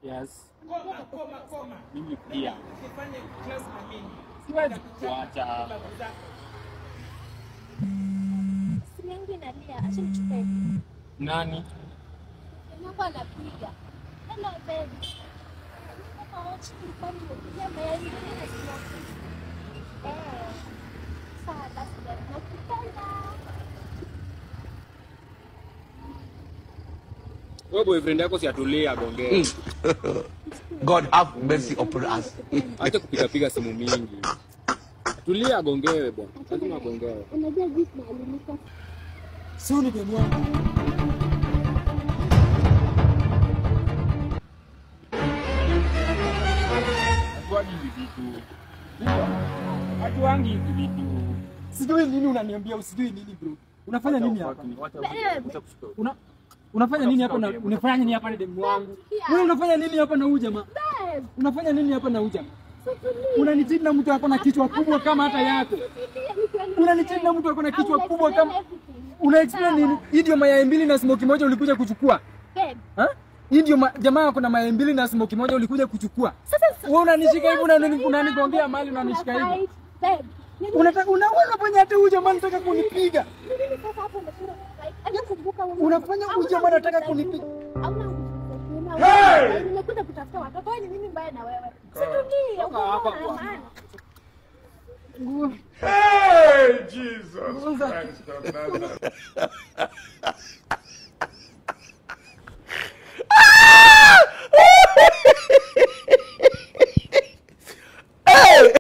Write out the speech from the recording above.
Yes. Koma. Mimi pia. Usifanye class na mimi. Siwezi kuacha. Simu yangu inalia. Acha nichukue. Nani? Namba anapiga. Hello baby. Kama watch kwa mmoja mbaya ni sawa basi nakupenda. Wewe boyfriend yako si atulia gongea. God have mercy upon us. Acha kupiga simu mingi. Tulia gongewe bwana. Lazima gongewe. Unajua vipi alimika? Sio ni demu wangu. Hatuangi hivi vitu. Sijui nini unaniambia, usijui nini bro. Unafanya nini hapa? Unafanya nini hapa na unafanya nini hapa na demu wangu? Wewe unafanya nini hapa na huyu jamaa? Unafanya nini hapa na huyu jamaa? Unanichiti na mtu wako na kichwa kubwa kama hata yako. Unanichiti na mtu wako na kichwa kubwa kama una explain nini? Hii ndio mayai mbili na smoke moja ulikuja kuchukua. Ha? Hii ndio jamaa wako na mayai mbili na smoke moja ulikuja kuchukua. Wewe unanishika hivi unanigongea mali unanishika hivi. Unataka unafanya hata huyu jamaa anataka kunipiga. Unafanya huyu jamaa anataka kunipiga. Nimekuja kutafuta watoto. Ni mimi mbaya na wewe. Hey, Jesus Christ.